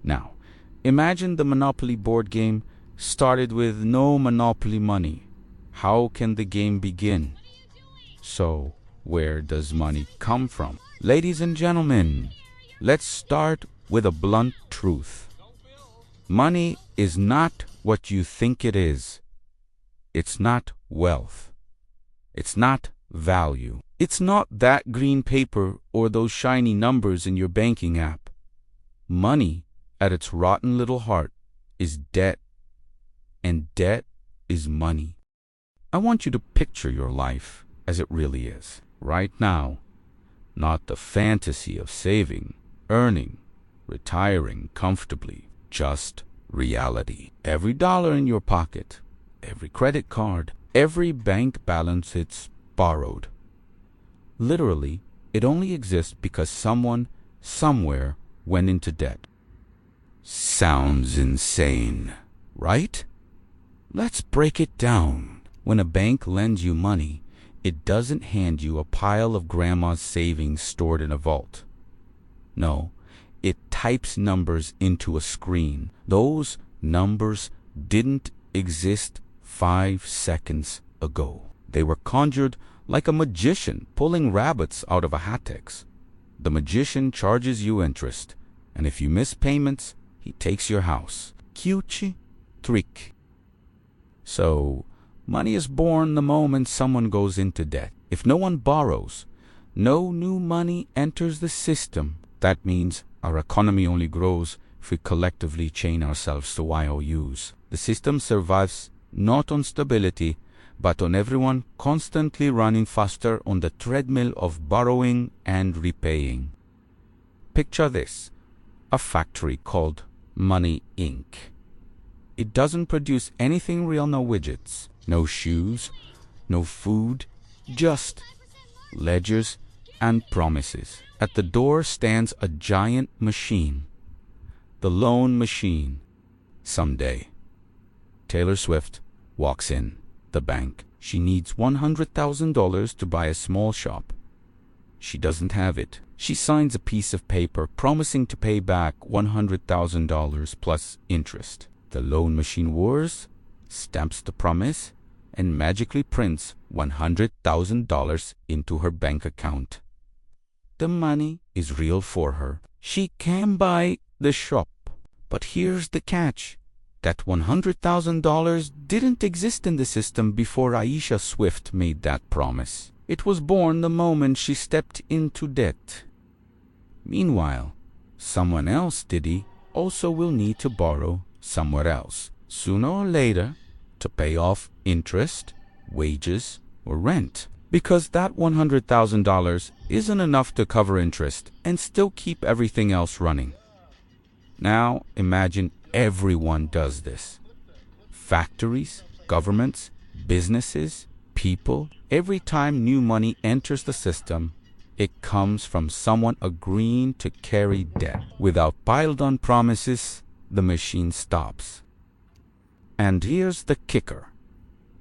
Now, imagine the Monopoly board game started with no Monopoly money. How can the game begin? So, where does money come from? Ladies and gentlemen, let's start with a blunt truth. Money is not what you think it is. It's not wealth. It's not value. It's not that green paper or those shiny numbers in your banking app. Money, at its rotten little heart, is debt. And debt is money. I want you to picture your life as it really is, right now. Not the fantasy of saving, earning, retiring comfortably. Just reality. Every dollar in your pocket, every credit card, every bank balance, it's borrowed. Literally, it only exists because someone, somewhere, went into debt. Sounds insane, right? Let's break it down. When a bank lends you money, it doesn't hand you a pile of grandma's savings stored in a vault. No, it types numbers into a screen. Those numbers didn't exist 5 seconds ago. They were conjured like a magician pulling rabbits out of a hatex. The magician charges you interest, and if you miss payments, he takes your house. Cute trick. So, money is born the moment someone goes into debt. If no one borrows, no new money enters the system. That means our economy only grows if we collectively chain ourselves to IOUs. The system survives not on stability, but on everyone constantly running faster on the treadmill of borrowing and repaying. Picture this: a factory called Money Inc. It doesn't produce anything real, no widgets, no shoes, no food, just ledgers and promises. At the door stands a giant machine, the loan machine. Someday, Taylor Swift walks in the bank. She needs $100,000 to buy a small shop. She doesn't have it. She signs a piece of paper promising to pay back $100,000 plus interest. The loan machine whirs, stamps the promise, and magically prints $100,000 into her bank account. The money is real for her. She can buy the shop. But here's the catch. That $100,000 didn't exist in the system before Aisha Swift made that promise. It was born the moment she stepped into debt. Meanwhile, someone else, Diddy, also will need to borrow somewhere else, sooner or later, to pay off interest, wages, or rent. Because that $100,000 isn't enough to cover interest and still keep everything else running. Now imagine everyone does this. Factories, governments, businesses, people. Every time new money enters the system, it comes from someone agreeing to carry debt. Without piled-on promises, the machine stops. And here's the kicker.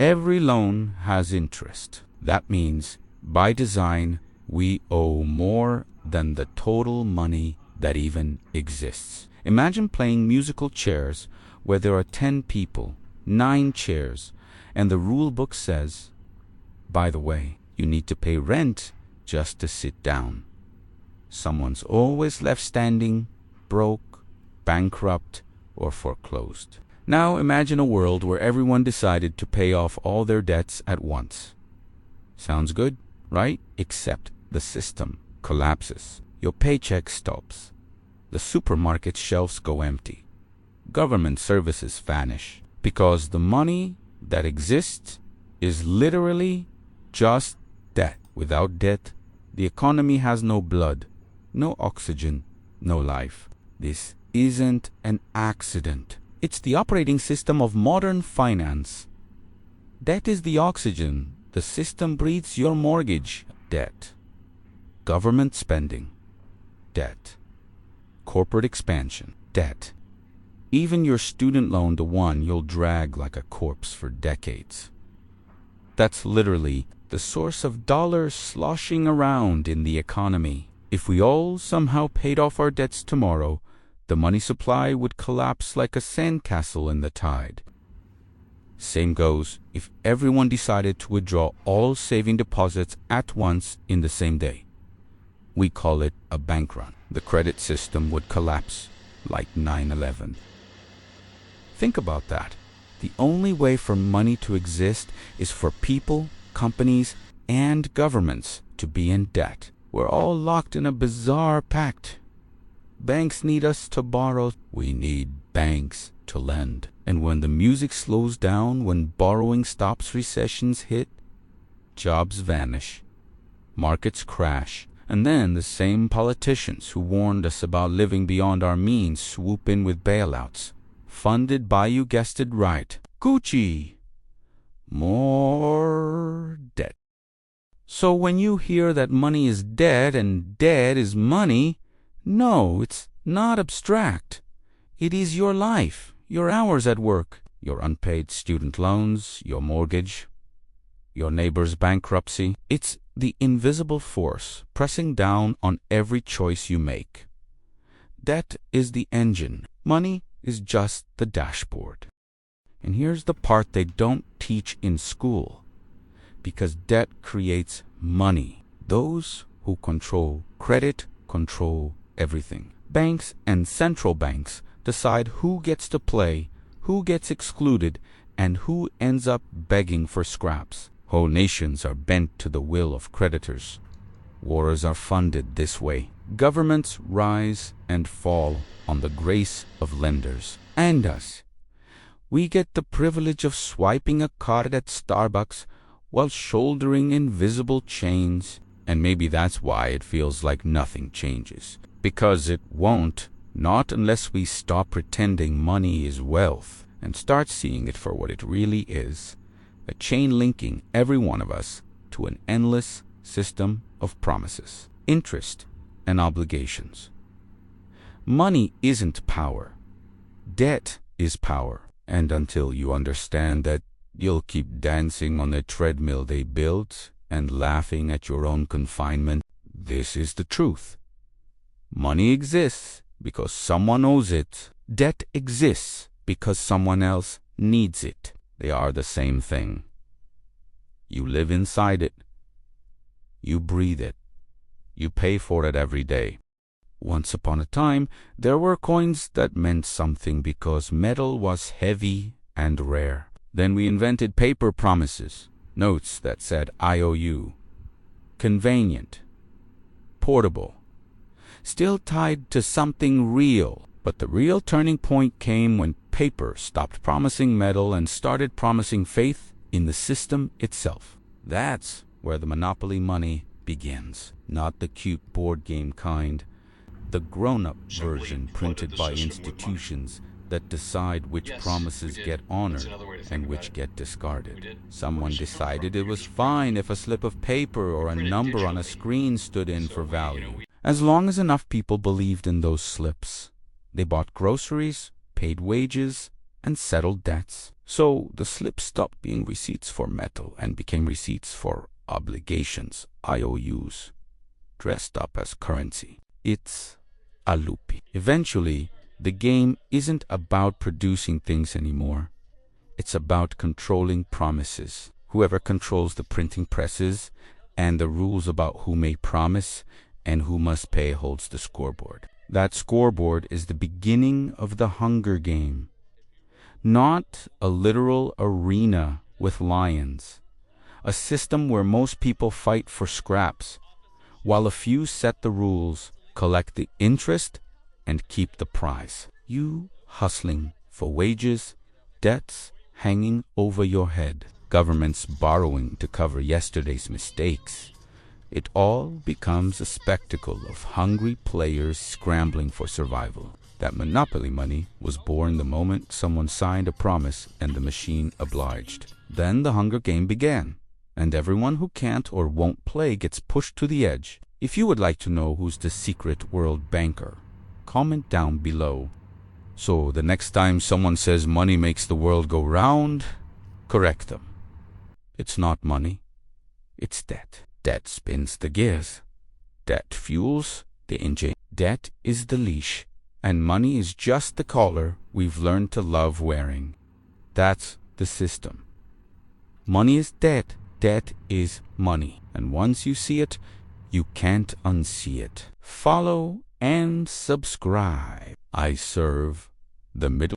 Every loan has interest. That means, by design, we owe more than the total money that even exists. Imagine playing musical chairs where there are 10 people, 9 chairs, and the rule book says, by the way, you need to pay rent just to sit down. Someone's always left standing, broke, bankrupt, or foreclosed. Now imagine a world where everyone decided to pay off all their debts at once. Sounds good, right? Except the system collapses. Your paycheck stops. The supermarket shelves go empty. Government services vanish. Because the money that exists is literally just debt. Without debt, the economy has no blood, no oxygen, no life. This isn't an accident. It's the operating system of modern finance. Debt is the oxygen. The system breathes your mortgage. Debt. Government spending. Debt. Corporate expansion. Debt. Even your student loan, the one you'll drag like a corpse for decades. That's literally the source of dollars sloshing around in the economy. If we all somehow paid off our debts tomorrow, The money supply would collapse like a sandcastle in the tide. Same goes if everyone decided to withdraw all saving deposits at once in the same day. We call it a bank run. The credit system would collapse like 9/11. Think about that. The only way for money to exist is for people, companies, and governments to be in debt. We're all locked in a bizarre pact. Banks need us to borrow. We need banks to lend. And when the music slows down, when borrowing stops, recessions hit, jobs vanish, markets crash, and then the same politicians who warned us about living beyond our means swoop in with bailouts, funded by, you guessed it right, Gucci. More debt. So when you hear that money is dead and dead is money, no, it's not abstract. It is your life, your hours at work, your unpaid student loans, your mortgage, your neighbor's bankruptcy. It's the invisible force pressing down on every choice you make. Debt is the engine. Money is just the dashboard. And here's the part they don't teach in school. Because debt creates money. Those who control credit control everything. Banks and central banks decide who gets to play, who gets excluded, and who ends up begging for scraps. Whole nations are bent to the will of creditors. Wars are funded this way. Governments rise and fall on the grace of lenders. And us. We get the privilege of swiping a card at Starbucks while shouldering invisible chains. And maybe that's why it feels like nothing changes. Because it won't, not unless we stop pretending money is wealth and start seeing it for what it really is, a chain linking every one of us to an endless system of promises, interest, and obligations. Money isn't power. Debt is power. And until you understand that, you'll keep dancing on the treadmill they built and laughing at your own confinement. This is the truth. Money exists because someone owes it. Debt exists because someone else needs it. They are the same thing. You live inside it. You breathe it. You pay for it every day. Once upon a time, there were coins that meant something because metal was heavy and rare. Then we invented paper promises, notes that said I owe you. Convenient, portable, still tied to something real. But the real turning point came when paper stopped promising metal and started promising faith in the system itself. That's where the monopoly money begins. Not the cute board game kind, the grown-up version printed by institutions that decide which promises get honored and which get discarded. Someone decided it was fine if a slip of paper or a number on a screen stood in for value. As long as enough people believed in those slips, they bought groceries, paid wages, and settled debts. So the slips stopped being receipts for metal and became receipts for obligations, IOUs, dressed up as currency. It's a loop. Eventually, the game isn't about producing things anymore. It's about controlling promises. Whoever controls the printing presses and the rules about who may promise and who must pay holds the scoreboard. That scoreboard is the beginning of the Hunger Game. Not a literal arena with lions. A system where most people fight for scraps, while a few set the rules, collect the interest, and keep the prize. You hustling for wages, debts hanging over your head, governments borrowing to cover yesterday's mistakes. It all becomes a spectacle of hungry players scrambling for survival. That monopoly money was born the moment someone signed a promise and the machine obliged. Then the Hunger Game began, and everyone who can't or won't play gets pushed to the edge. If you would like to know who's the secret world banker, comment down below. So the next time someone says money makes the world go round, correct them. It's not money, it's debt. Debt spins the gears. Debt fuels the engine. Debt is the leash, And money is just the collar we've learned to love wearing. That's the system. Money is debt. Debt is money. And once you see it, you can't unsee it. Follow and subscribe. I serve the middle